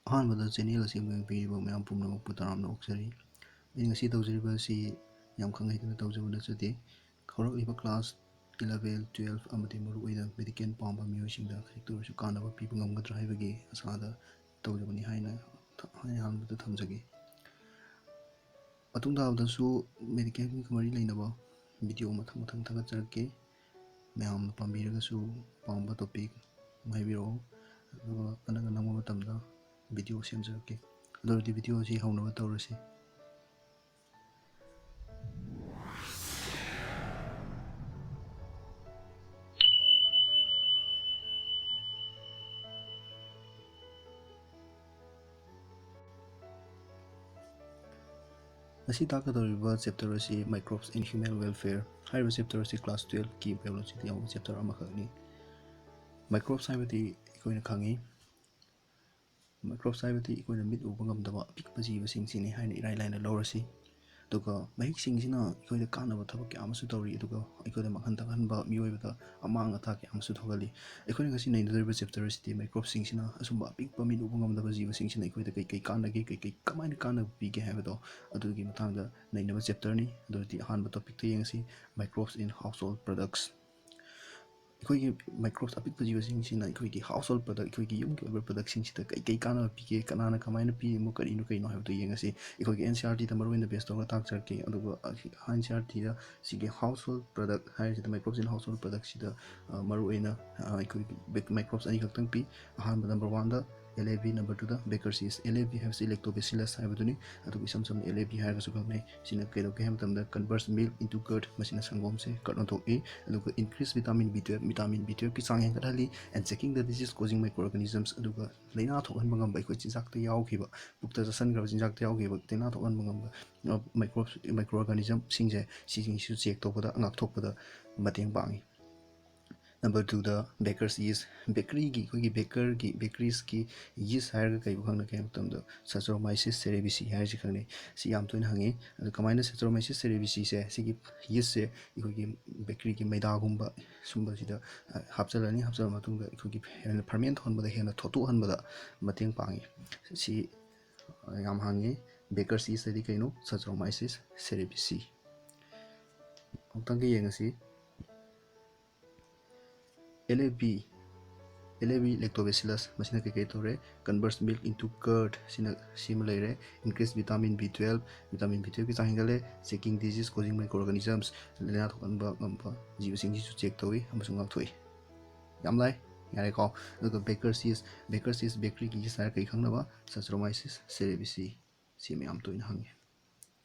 ꯑꯍꯥꯟꯕꯗ ꯆꯦꯅꯦꯜ ꯑꯁꯤ ꯌꯦꯡꯕꯤꯔꯤꯕ ꯃꯌꯥꯝ ꯄꯨꯝꯅꯃꯛꯄꯨ ꯇꯔꯥꯝꯅ ꯑꯣꯛꯆꯔꯤ꯫ ꯑꯩ ꯉꯁꯤ ꯇꯧꯖꯔꯤꯕ ꯑꯁꯤ ꯌꯥꯝ ꯈꯪꯍꯩꯗꯅ ꯇꯧꯖꯕ ꯅꯠꯆꯗꯦ꯫ ꯍꯧꯔꯛꯂꯤꯕ ꯀ꯭ꯂꯥꯁ 11, 12 ꯑꯃꯗꯤ ꯃꯔꯨꯑꯣꯏꯅ ꯃꯦꯗꯤꯀꯦꯜ ꯄꯥꯝꯕ ꯃꯤꯑꯣꯏꯁꯤꯡꯗ ꯈꯖꯤꯛꯇ ꯑꯣꯏꯔꯁꯨ ꯀꯥꯟꯅꯕ ꯄꯤꯕ ꯉꯝꯒꯗ꯭ꯔꯥ ꯍꯥꯏꯕꯒꯤ ꯑꯁꯥꯗ ꯇꯧꯖꯕꯅꯤ ꯍꯥꯏꯅ ꯑꯍꯥꯟꯕꯗ ꯊꯝꯖꯒꯦ꯫ ꯃꯇꯨꯡ ꯇꯥꯕꯗꯁꯨ ꯃꯦꯗꯤꯀꯦꯜꯒꯤ ꯃꯔꯤ ꯂꯩꯅꯕ ꯚꯤꯗꯤꯑꯣ ꯃꯊꯪ ꯊꯥꯒꯠꯆꯔꯛꯀꯦ꯫ ꯃꯌꯥꯝꯅ ꯄꯥꯝꯕꯤꯔꯒꯁꯨ ꯄꯥꯝꯕ ꯇꯣꯄꯤꯛ ꯑꯃ ꯍꯥꯏꯕꯤꯔꯛꯑꯣ, ꯑꯗꯨꯒ ꯑꯅꯪꯕ ꯃꯇꯝꯗ ꯚꯤꯗꯤꯑꯣ ꯁꯦꯝꯖꯔꯛꯀꯦ꯫ ꯑꯗꯨ ꯑꯣꯏꯔꯗꯤ ꯚꯤꯗꯤꯑꯣ ꯑꯁꯤ ꯍꯧꯅꯕ ꯇꯧꯔꯁꯤ꯫ ꯉꯁꯤ ꯇꯥꯛꯀꯗꯧꯔꯤꯕ ꯆꯦꯞꯇꯔ ꯑꯁꯤ ꯃꯥꯏꯀ꯭ꯔꯣꯕꯁ ꯏꯟ ꯍ꯭ꯌꯨꯃꯦꯟ ꯋꯦꯜꯐꯦꯌꯔ ꯍꯥꯏꯔꯤꯕ ꯆꯦꯞꯇꯔ ꯑꯁꯤ ꯀ꯭ꯂꯥꯁ 12ꯀꯤ ꯕꯥꯏꯑꯣꯂꯣꯖꯤꯗ ꯌꯥꯎꯕ ꯆꯦꯞꯇꯔ ꯑꯃꯈꯛꯅꯤ꯫ ꯃꯥꯏꯀ꯭ꯔꯣꯕꯁ ꯍꯥꯏꯕꯗꯤ ꯑꯩꯈꯣꯏꯅ ꯈꯪꯉꯤ, ꯃꯥꯏꯀ꯭ꯔꯣꯕꯁ ꯍꯥꯏꯕꯗꯤ ꯑꯩꯈꯣꯏꯅ ꯃꯤꯠ ꯎꯕ ꯉꯝꯗꯕ ꯑꯄꯤꯛꯄ ꯖꯤꯕꯁꯤꯡꯁꯤꯅꯤ ꯍꯥꯏꯅ ꯏꯔꯥꯏ ꯂꯥꯏꯅ ꯂꯧꯔꯁꯤ꯫ ꯑꯗꯨꯒ ꯃꯍꯤꯛꯁꯤꯡꯁꯤꯅ ꯑꯩꯈꯣꯏꯗ ꯀꯥꯟꯅꯕ ꯊꯕꯛ ꯀꯌꯥ ꯑꯃꯁꯨ ꯇꯧꯔꯤ, ꯑꯗꯨꯒ ꯑꯩꯈꯣꯏꯗ ꯃꯥꯡꯍꯟ ꯇꯥꯛꯍꯟꯕ, ꯃꯤꯑꯣꯏꯕꯗ ꯑꯃꯥꯡ ꯑꯇꯥ ꯀꯌꯥ ꯑꯃꯁꯨ ꯊꯣꯛꯍꯜꯂꯤ꯫ ꯑꯩꯈꯣꯏꯅ ꯉꯁꯤ ꯅꯩꯅꯗꯣꯔꯤꯕ ꯆꯦꯞꯇꯔ ꯑꯁꯤꯗꯤ ꯃꯥꯏꯀ꯭ꯔꯣꯕꯁꯤꯡꯁꯤꯅ ꯑꯁꯨꯝꯕ ꯑꯄꯤꯛꯄ ꯃꯤꯠ ꯎꯕ ꯉꯝꯗꯕ ꯖꯤꯕꯁꯤꯡꯁꯤꯅ ꯑꯩꯈꯣꯏꯗ ꯀꯩꯀꯩ ꯀꯥꯟꯅꯒꯦ, ꯀꯃꯥꯏꯅ ꯀꯥꯟꯅꯕ ꯄꯤꯒꯦ ꯍꯥꯏꯕꯗꯣ ꯑꯗꯨꯒꯤ ꯃꯇꯥꯡꯗ ꯅꯩꯅꯕ ꯆꯦꯞꯇꯔꯅꯤ꯫ ꯑꯗꯨꯗꯤ ꯑꯍꯥꯟꯕ ꯇꯣꯄꯤꯛꯇ ꯌꯦꯡꯉꯁꯤ, ꯃꯥꯏꯀ꯭ꯔꯣꯕꯁ ꯏꯟ ꯍꯥꯎꯁꯍꯣꯜꯗ ꯄ꯭ꯔꯗꯛꯠꯁ꯫ ꯑꯩꯈꯣꯏꯒꯤ ꯃꯥꯏꯀ꯭ꯔꯣꯕꯁ ꯑꯄꯤꯛꯄ ꯖꯤꯕꯁꯤꯡꯁꯤꯅ ꯑꯩꯈꯣꯏꯒꯤ ꯍꯥꯎꯁꯍꯣꯜꯗ ꯄ꯭ꯔꯗꯛꯠ, ꯑꯩꯈꯣꯏꯒꯤ ꯌꯨꯝꯒꯤ ꯑꯣꯏꯕ ꯄ꯭ꯔꯗꯛꯠꯁꯤꯡꯁꯤꯗ ꯀꯩꯀꯩ ꯀꯥꯟꯅꯕ ꯄꯤꯒꯦ, ꯀꯅꯥꯅ ꯀꯃꯥꯏꯅ ꯄꯤꯔꯤꯃꯣ, ꯀꯩꯅꯣ ꯍꯥꯏꯕꯗꯨ ꯌꯦꯡꯉꯁꯤ꯫ ꯑꯩꯈꯣꯏꯒꯤ NCERTꯗ ꯃꯔꯨꯑꯣꯏꯅ ꯕꯦꯁ ꯇꯧꯔꯒ ꯇꯥꯛꯆꯔꯛꯀꯦ, ꯑꯗꯨꯒ NCERTꯗ ꯁꯤꯒꯤ ꯍꯥꯎꯁꯍꯣꯜꯗ ꯄ꯭ꯔꯗꯛꯠ ꯍꯥꯏꯔꯤꯁꯤꯗ ꯃꯥꯏꯀ꯭ꯔꯣꯕꯁ ꯏꯟ ꯍꯥꯎꯁꯍꯣꯜꯗ ꯄ꯭ꯔꯗꯛꯠꯁꯤꯗ ꯃꯔꯨꯑꯣꯏꯅ ꯑꯩꯈꯣꯏꯒꯤ ꯃꯥꯏꯀ꯭ꯔꯣꯕꯁ ꯑꯅꯤꯈꯛꯇꯪ ꯄꯤ꯫ ꯑꯍꯥꯟꯕ ꯅꯝꯕꯔ 1ꯗ LAB, ꯅꯝꯕꯔ 2ꯗ ꯕꯦꯀꯔꯁ ꯌꯤꯁ꯫ LAB ꯍꯥꯏꯕꯁꯤ ꯂꯦꯛꯇꯣꯕꯦꯁꯤꯂꯁ ꯍꯥꯏꯕꯗꯨꯅꯤ, ꯑꯗꯨꯒ ꯏꯁꯝ ꯁꯝꯅ LAB ꯍꯥꯏꯔꯒꯁꯨ ꯈꯪꯅꯩ꯫ ꯁꯤꯅ ꯀꯩꯗꯧꯒꯦ ꯍꯥꯏꯕ ꯃꯇꯝꯗ ꯀꯟꯚꯔꯠꯁ ꯃꯤꯜꯛ ꯏꯟꯇꯨ ꯀꯔꯗ, ꯃꯁꯤꯅ ꯁꯪꯒꯣꯝꯁꯦ ꯀꯔꯗ ꯑꯣꯟꯊꯣꯛꯏ꯫ ꯑꯗꯨꯒ ꯏꯟꯀ꯭ꯔꯤꯁ ꯚꯤꯇꯥꯃꯤꯟ B12, ꯚꯤꯇꯥꯃꯤꯟ B12ꯒꯤ ꯆꯥꯡ ꯍꯦꯟꯒꯠꯍꯜꯂꯤ꯫ And checking the disease causing microorganisms, ꯑꯗꯨꯒ ꯂꯩꯅꯥ ꯊꯣꯛꯍꯟꯕ ꯉꯝꯕ ꯑꯩꯈꯣই ꯆꯤꯟꯖꯥꯛꯇ ꯌꯥꯎꯈꯤꯕ, ꯄꯨꯛꯇ ꯆꯥꯁꯤꯟꯈ꯭ꯔꯕ ꯆꯤꯟꯖꯥꯛꯇ ꯌꯥꯎꯈꯤꯕ ꯂꯩꯅꯥ ꯊꯣꯛꯍꯟꯕ ꯉꯝꯕ ꯃꯥꯏꯀ꯭ꯔꯣ ꯑꯣꯔꯒꯥꯅꯤꯖꯝꯁꯤꯡꯁꯦ, ꯁꯤꯁꯤꯡꯁꯤꯁꯨ ꯆꯦꯛ ꯇꯧꯕꯗ, ꯉꯥꯛꯊꯣꯛꯄꯗ ꯃꯇꯦꯡ ꯄꯥꯡꯉꯤ꯫ ꯅꯝꯕꯔ 2ꯗ ꯕꯦꯀꯔꯁ ꯌꯤꯁ꯫ ꯑꯩꯈꯣꯏꯒꯤ ꯕꯦꯀꯔꯤꯁꯀꯤ ꯌꯤꯁ ꯍꯥꯏꯔꯒ ꯀꯩꯕꯨ ꯈꯪꯅꯒꯦ ꯍꯥꯏꯕ ꯃꯇꯝꯗ ꯁꯦꯆꯔꯣꯃꯥꯏꯁꯤꯁ ꯁꯦꯔꯦꯕꯤꯁꯤ ꯍꯥꯏꯔꯤꯁꯤ ꯈꯪꯅꯩ꯫ ꯁꯤ ꯌꯥꯝ ꯇꯣꯏꯅ ꯍꯪꯉꯤ꯫ ꯑꯗꯨ ꯀꯃꯥꯏꯅ ꯁꯦꯆꯔꯣꯃꯥꯏꯁꯤꯁ ꯁꯦꯔꯦꯕꯤꯁꯤꯁꯦ, ꯁꯤꯒꯤ ꯌꯤꯁꯁꯦ ꯑꯩꯈꯣꯏꯒꯤ ꯕꯦꯀꯔꯤꯒꯤ ꯃꯩꯗꯥꯒꯨꯝꯕ ꯁꯨꯝꯕꯁꯤꯗ ꯍꯥꯞꯆꯤꯜꯂꯅꯤ꯫ ꯍꯥꯞꯆꯤꯜꯂ ꯃꯇꯨꯡꯗ ꯑꯩꯈꯣꯏꯒꯤ ꯍꯦꯟꯅ ꯐꯔꯃꯦꯟ ꯇꯧꯍꯟꯕꯗ, ꯍꯦꯟꯅ ꯊꯣꯠꯇꯣꯛꯍꯟꯕꯗ ꯃꯇꯦꯡ ꯄꯥꯡꯉꯤ꯫ ꯁꯤ ꯌꯥꯝ ꯍꯪꯉꯤ꯫ ꯕꯦꯀꯔꯁ ꯌꯤꯁꯇꯗꯤ ꯀꯩꯅꯣ? ꯁꯦꯆꯔꯣꯃꯥꯏꯁꯤꯁ ꯁꯦꯔꯦꯕꯤꯁꯤ꯫ ꯑꯃꯨꯛꯇꯪꯒ ꯌꯦꯡꯉꯁꯤ꯫ LAB ꯂꯦꯛꯇꯣꯕꯦꯁꯤꯂꯁ, ꯃꯁꯤꯅ ꯀꯩꯀꯩ ꯇꯧꯔꯦ? ꯀꯟꯚꯔꯠꯁ ꯃꯤꯜꯛ ꯏꯟꯇꯨ ꯀꯔꯗ, ꯁꯤꯃ ꯂꯩꯔꯦ꯫ ꯏꯟꯀ꯭ꯔꯤꯁ ꯚꯤꯇꯥꯃꯤꯟ B12, ꯚꯤꯇꯥꯃꯤꯟ B12ꯒꯤ ꯆꯥꯡ ꯍꯦꯟꯒꯠꯂꯦ꯫ ꯆꯦꯀꯤꯡ ꯗꯤꯖꯤꯖ ꯀꯣꯖꯤꯡ ꯃꯥꯏꯀ꯭ꯔꯣ ꯑꯣꯔꯒꯥꯅꯤꯖꯝꯁ, ꯂꯩꯅꯥ ꯊꯣꯛꯍꯟꯕ ꯉꯝꯕ ꯖꯤꯕꯁꯤꯡꯁꯤꯁꯨ ꯆꯦꯛ ꯇꯧꯏ ꯑꯃꯁꯨꯡ ꯉꯥꯛꯊꯣꯛꯏ꯫ ꯌꯥꯝ ꯂꯥꯏ, ꯌꯥꯔꯦꯀꯣ? ꯑꯗꯨꯒ ꯕꯦꯀꯔꯁ ꯌꯤꯁ ꯕꯦꯀꯔꯤꯒꯤ ꯌꯤꯁ ꯍꯥꯏꯔ ꯀꯩ ꯈꯪꯅꯕ? ꯁꯦꯆꯔꯣꯃꯥꯏꯁꯤꯁ ꯁꯦꯔꯦꯕꯤꯁꯤ꯫ ꯁꯤ ꯃꯌꯥꯝ ꯇꯣꯏꯅ ꯍꯪꯉꯤ꯫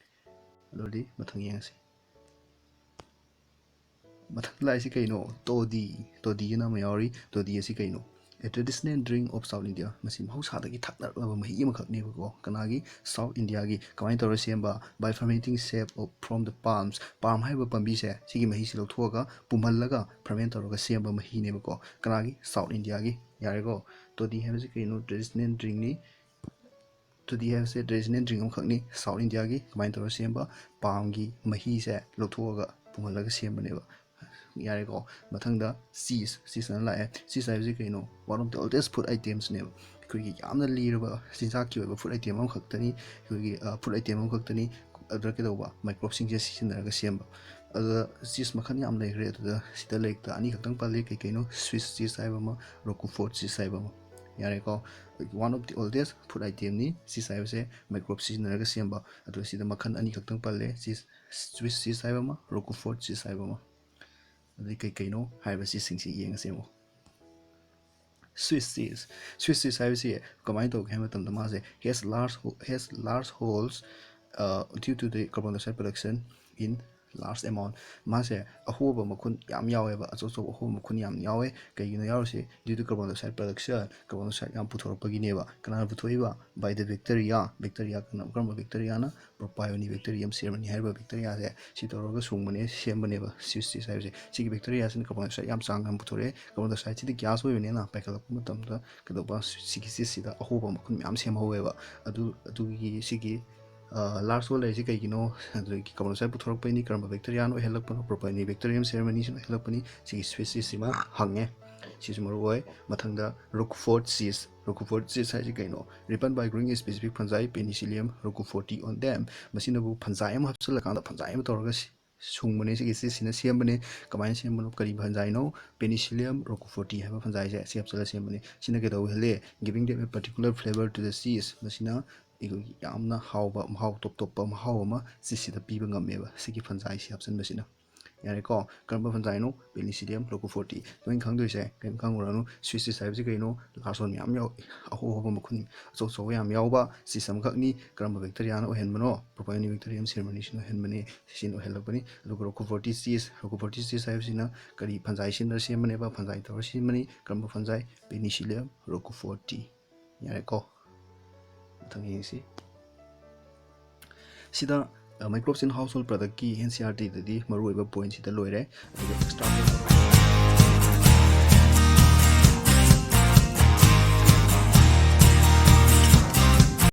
ꯑꯗꯨꯗꯤ ꯃꯊꯪ ꯌꯦꯡꯉꯁꯤ꯫ ꯃꯊꯪꯗ ꯂꯥꯛꯏꯁꯤ ꯀꯩꯅꯣ? ꯇꯣꯗꯤ ꯑꯅ ꯑꯃ ꯌꯥꯎꯔꯤ꯫ ꯇꯣꯗꯤ ꯑꯁꯤ ꯀꯩꯅꯣ? A traditional drink of south India. ꯃꯁꯤ ꯃꯍꯧꯁꯥꯗꯒꯤ ꯊꯛꯅꯔꯛꯂꯕ ꯃꯍꯤ ꯑꯃꯈꯛꯅꯦꯕꯀꯣ꯫ ꯀꯅꯥꯒꯤ? ꯁꯥꯎꯠ ꯏꯟꯗꯤꯌꯥꯒꯤ꯫ ꯀꯃꯥꯏꯅ ꯇꯧꯔ ꯁꯦꯝꯕ? ꯕꯥꯏ ꯐꯔꯃꯦꯟꯇꯤꯡ ꯁꯦꯞ ꯐ꯭ꯔꯣꯝ ꯗ ꯄꯥꯝꯁ꯫ ꯄꯥꯝ ꯍꯥꯏꯕ ꯄꯥꯝꯕꯤꯁꯦ, ꯁꯤꯒꯤ ꯃꯍꯤꯁꯤ ꯂꯧꯊꯣꯛꯑꯒ ꯄꯨꯝꯍꯜꯂꯒ ꯐꯔꯃꯦꯟ ꯇꯧꯔꯒ ꯁꯦꯝꯕ ꯃꯍꯤꯅꯦꯕꯀꯣ꯫ ꯀꯅꯥꯒꯤ? ꯁꯥꯎꯠ ꯏꯟꯗꯤꯌꯥꯒꯤ꯫ ꯌꯥꯔꯦꯀꯣ? ꯇꯣꯗꯤ ꯍꯥꯏꯕꯁꯤ ꯀꯩꯅꯣ? ꯇ꯭ꯔꯦꯗꯤꯁꯅꯦꯜ ꯗ꯭ꯔꯤꯡꯅꯤ꯫ ꯇꯣꯗꯤ ꯍꯥꯏꯕꯁꯦ ꯇ꯭ꯔꯦꯗꯤꯁꯅꯦꯜ ꯗ꯭ꯔꯤꯡ ꯑꯃꯈꯛꯅꯤ, ꯁꯥꯎꯠ ꯏꯟꯗꯤꯌꯥꯒꯤ꯫ ꯀꯃꯥꯏꯅ ꯇꯧꯔ ꯁꯦꯝꯕ? ꯄꯥꯝꯒꯤ ꯃꯍꯤꯁꯦ ꯂꯧꯊꯣꯛꯑꯒ ꯄꯨꯝꯍꯜꯂꯒ ꯁꯦꯝꯕꯅꯦꯕ꯫ ꯌꯥꯔꯦꯀꯣ? ꯃꯊꯪꯗ ꯆꯤꯁ ꯑꯅ ꯂꯥꯛꯑꯦ꯫ ꯆꯤꯁ ꯍꯥꯏꯕꯁꯤ ꯀꯩꯅꯣ? One of the oldest food ꯑꯥꯏꯇꯦꯝꯁꯅꯦꯕ꯫ ꯑꯩꯈꯣꯏꯒꯤ ꯌꯥꯝꯅ ꯂꯤꯔꯕ ꯆꯤꯟꯖꯥꯛꯀꯤ ꯑꯣꯏꯕ ꯐꯨꯗ ꯑꯥꯏꯇꯦꯝ ꯑꯃꯈꯛꯇꯅꯤ꯫ ꯑꯗꯨꯗ ꯀꯩꯗꯧꯕ? ꯃꯥꯏꯀ꯭ꯔꯣꯕꯁꯤꯡꯁꯦ ꯁꯤꯖꯤꯟꯅꯔꯒ ꯁꯦꯝꯕ꯫ ꯑꯗꯨꯗ ꯆꯤꯁ ꯃꯈꯜ ꯌꯥꯝ ꯂꯩꯈ꯭ꯔꯦ꯫ ꯑꯗꯨꯗ ꯁꯤꯗ ꯂꯩꯔꯤꯛꯇ ꯑꯅꯤꯈꯛꯇꯪ ꯄꯜꯂꯤ꯫ ꯀꯩꯅꯣ? ꯁ꯭ꯋꯤꯁ ꯆꯤꯁ ꯍꯥꯏꯕ ꯑꯃ, ꯔꯣꯀꯨꯐꯣꯔꯠ ꯆꯤꯁ ꯍꯥꯏꯕ ꯑꯃ꯫ ꯌꯥꯔꯦꯀꯣ? One of the oldest food ꯑꯥꯏꯇꯦꯝꯅꯤ ꯆꯤꯁ ꯍꯥꯏꯕꯁꯦ, ꯃꯥꯏꯀ꯭ꯔꯣꯕ ꯁꯤꯖꯤꯟꯅꯔꯒ ꯁꯦꯝꯕ꯫ ꯑꯗꯨꯒ ꯁꯤꯗ ꯃꯈꯜ ꯑꯅꯤꯈꯛꯇꯪ ꯄꯜꯂꯦ, ꯁ꯭ꯋꯤꯁ ꯆꯤꯁ ꯍꯥꯏꯕ ꯑꯃ, ꯔꯣꯀꯨꯐꯣꯔꯠ ꯆꯤꯁ ꯍꯥꯏꯕ ꯑꯃ꯫ ꯑꯗꯨꯗꯤ ꯀꯩꯅꯣ ꯍꯥꯏꯕ ꯆꯤꯁꯁꯤꯡꯁꯤ ꯌꯦꯡꯉꯁꯤ ꯑꯃꯨꯛ꯫ ꯁ꯭ꯋꯤꯁ ꯆꯤꯁ ꯍꯥꯏꯕꯁꯤ ꯀꯃꯥꯏꯅ ꯇꯧꯒꯦ ꯍꯥꯏꯕ ꯃꯇꯝꯗ, ꯃꯥꯁꯦ has large holes due to the carbon dioxide production in large amount. ꯃꯥꯁꯦ ꯑꯍꯣꯕ ꯃꯈꯨꯟ ꯌꯥꯝ ꯌꯥꯎꯋꯦꯕ, ꯑꯆꯧ ꯑꯍꯣꯕ ꯃꯈꯨꯟ ꯌꯥꯝ ꯌꯥꯎꯋꯦ꯫ ꯀꯩꯒꯤꯅꯣ ꯌꯥꯎꯔꯤꯁꯤ? Due to carbon dioxide production, carbon dioxide ꯌꯥꯝ ꯄꯨꯊꯣꯔꯛꯄꯒꯤꯅꯦꯕ꯫ ꯀꯅꯥꯅ ꯄꯨꯊꯣꯛꯏꯕ? ꯕꯥꯏ ꯗ ꯕꯦꯛꯇꯔꯤꯌꯥ ꯀꯔꯝꯕ ꯕꯦꯛꯇꯔꯤꯌꯥꯅ? ꯄ꯭ꯔꯣꯄꯥꯏꯑꯣꯅꯤꯕꯦꯛꯇꯔꯤꯌꯝ ꯁꯦꯔꯃꯅꯤ ꯍꯥꯏꯔꯤꯕ ꯕꯦꯛꯇꯔꯤꯌꯥꯁꯦ ꯁꯤ ꯇꯧꯔꯒ ꯁꯦꯝꯕꯅꯦꯕ ꯁ꯭ꯋꯤꯁ ꯆꯤꯁ ꯍꯥꯏꯕꯁꯦ꯫ ꯁꯤꯒꯤ ꯕꯦꯛꯇꯔꯤꯌꯥꯁꯤꯅ ꯀꯥꯔꯕꯣꯟ ꯗꯥꯏꯑꯣꯛꯁꯥꯏꯗ ꯌꯥꯝ ꯆꯥꯡ ꯌꯥꯝ ꯄꯨꯊꯣꯔꯛꯑꯦ꯫ ꯀꯥꯔꯕꯣꯟ ꯗꯥꯏꯑꯣꯛꯁꯥꯏꯗꯁꯤꯗꯤ ꯒ꯭ꯌꯥꯁ ꯑꯣꯏꯕꯅꯤꯅ ꯄꯥꯏꯈꯠꯂꯛꯄ ꯃꯇꯝꯗ ꯀꯩꯗꯧꯕ? ꯁꯤꯒꯤ ꯆꯤꯁꯁꯤꯗ ꯑꯍꯣꯕ ꯃꯈꯨꯟ ꯃꯌꯥꯝ ꯁꯦꯝꯍꯧꯋꯦꯕ꯫ ꯑꯗꯨꯒꯤ ꯁꯤꯒꯤ ꯂꯥꯔꯖ ꯍꯣꯜ ꯂꯩꯔꯤꯁꯤ ꯀꯩꯒꯤꯅೋ? ꯑꯗꯨꯗꯒꯤ ꯀꯥꯔꯕꯣꯟ ꯗꯥꯏꯑꯣꯛꯁꯥꯏꯗ ꯄꯨꯊꯣꯔꯛꯄꯩꯅꯤ, ꯀꯔꯝꯕ ꯕꯦꯛꯇꯔꯤꯌꯥꯅ ꯑꯣꯏꯍꯜꯂꯛꯄꯅꯣ? ꯄ꯭ꯔꯣꯄꯥꯏꯑꯣꯅꯤꯕꯦꯛꯇꯔꯤꯌꯝ ꯁꯦꯔꯃꯅꯤꯁꯤꯅ ꯑꯣꯏꯍꯜꯂꯛꯄꯅꯤ꯫ ꯁꯤꯒꯤ ꯁ꯭ꯋꯤꯁ ꯆꯤꯁꯁꯤꯃ ꯍꯪꯉꯦ꯫ ꯁꯤꯁꯨ ꯃꯔꯨ ꯑꯣꯏ ꯃꯊꯪꯗ ꯔꯣꯀꯨꯐꯣꯔꯠ ꯆꯤꯁ ꯔꯣꯀꯨꯐꯣꯔꯠ ꯆꯤꯁ ꯍꯥꯏꯁꯤ ꯀꯩꯅꯣ ꯔꯤꯄꯟ ꯕꯥꯏ ꯒ꯭ꯔowing ꯁ꯭ꯄꯦꯁꯤꯐꯤꯛ ꯐꯟꯖꯥꯏ ꯄꯦꯅꯤꯁꯤꯂꯤꯌꯝ ꯔꯣꯀꯨꯐꯣꯔꯇꯤ ꯑꯣꯟ ꯗꯦꯝ ꯃꯁꯤꯅꯕꯨ ꯐꯟꯖꯥꯏ ꯑꯃ ꯍꯥꯞꯆꯤꯜꯂꯀꯥꯟꯗ ꯐꯟꯖꯥꯏ ꯑꯃ ꯇꯧꯔꯒ ꯁꯨꯡꯕꯅꯦ ꯁꯤꯒꯤ ꯆꯤꯁꯁꯤꯅ ꯁꯦꯝꯕꯅꯦ ꯀꯃꯥꯏꯅ ꯁꯦꯝꯕꯅꯣ ꯀꯔꯤ ꯐꯟꯖꯥꯏꯅꯣ ꯄꯦꯅꯤꯁꯤꯂꯤꯌꯝ ꯔꯣꯀꯨꯐꯣꯔꯇꯤ ꯍꯥꯏꯕ ꯐꯟꯖꯥꯏꯁꯦ ꯁꯤ ꯍꯥꯞꯆꯤꯜꯂ ꯁꯦꯝꯕꯅꯦ ꯁꯤꯅ ꯀꯩꯗꯧꯍꯜꯂꯦ ꯒꯤꯚꯤꯡ ꯗꯦꯝ ꯑꯦ ꯄꯥꯔꯇꯤꯀꯨꯂꯔ ꯐ꯭ꯂꯦꯚꯔ ꯇꯨ ꯗ ꯆꯤꯁ ꯃꯁꯤꯅ ꯑꯩꯈꯣꯏꯒꯤ ꯌꯥꯝꯅ ꯍꯥꯎꯕ ꯃꯍꯥꯎ ꯇꯣꯞ ꯇꯣꯞꯄ ꯃꯍꯥꯎ ꯑꯃ ꯆꯤꯁꯁꯤꯗ ꯄꯤꯕ ꯉꯝꯃꯦꯕ ꯁꯤꯒꯤ ꯐꯟꯖꯥꯏꯁꯤ ꯍꯥꯞꯆꯤꯟꯕꯁꯤꯅ ꯌꯥꯔꯦꯀꯣ ꯀꯔꯝꯕ ꯐꯟꯖꯥꯏꯅꯣ ꯄꯦꯅꯤꯁꯤꯂꯤꯌꯝ ꯔꯣꯀꯨꯐꯣꯔꯇꯤ ꯅꯣꯏꯅ ꯈꯪꯗꯣꯏꯁꯦ ꯀꯔꯤꯝ ꯈꯪꯉꯨꯔꯅꯨ ꯁ꯭ꯋꯤꯁ ꯆꯤꯁ ꯍꯥꯏꯕꯁꯤ ꯀꯩꯅꯣ ꯂꯥꯔꯁꯣꯟ ꯌꯥꯝ ꯌꯥꯎ ꯑꯍꯣ ꯑꯍꯣꯕ ꯃꯈꯨꯟ ꯑꯆꯧ ꯑꯆꯧꯕ ꯌꯥꯝ ꯌꯥꯎꯕ ꯆꯤꯁ ꯑꯃꯈꯛꯅꯤ ꯀꯔꯝꯕ ꯕꯦꯛꯇꯔꯤꯌꯥꯅ ꯑꯣꯏꯍꯟꯕꯅꯣ ꯄ꯭ꯔꯣꯄꯥꯏꯑꯣꯅꯤꯛ ꯕꯦꯛꯇꯔꯤꯌꯝ ꯁꯦꯔꯃꯣꯅꯤꯁꯤꯅ ꯑꯣꯏꯍꯟꯕꯅꯤ ꯁꯤꯅ ꯑꯣꯏꯍꯜꯂꯛꯄꯅꯤ ꯑꯗꯨꯒ ꯔꯣꯀꯨꯐꯣꯔꯇꯤ ꯆꯤꯁ ꯍꯥꯏꯕꯁꯤꯅ ꯀꯔꯤ ꯐꯟꯖꯥꯏ ꯁꯤꯖꯤꯟꯅꯔ ꯁꯦꯝꯕꯅꯦꯕ ꯐꯟꯖꯥꯏ ꯇꯧꯔ ꯁꯦꯝꯕꯅꯤ ꯀꯔꯝꯕ ꯐꯟꯖꯥꯏ ꯄꯦꯅꯤꯁꯤꯂꯤꯌꯝ ꯔꯣꯀꯨꯐꯣꯔꯇꯤ ꯌꯥꯔꯦꯀꯣ ꯃꯊꯪ ꯌꯦꯡꯁꯤ ꯁꯤꯗ ꯃꯥꯏꯀ꯭ꯔꯣꯞꯁ ꯏꯟ ꯍꯥꯎꯁ ꯍꯣꯜ ꯄ꯭ꯔꯗꯛꯀꯤ NCERT ꯗꯗꯤ ꯃꯔꯨꯑꯣꯏꯕ ꯄꯣꯏꯟꯠꯁꯤꯗ ꯂꯣꯏꯔꯦ ꯑꯗꯨꯒ ꯑꯦꯛꯁꯇ꯭ꯔꯥ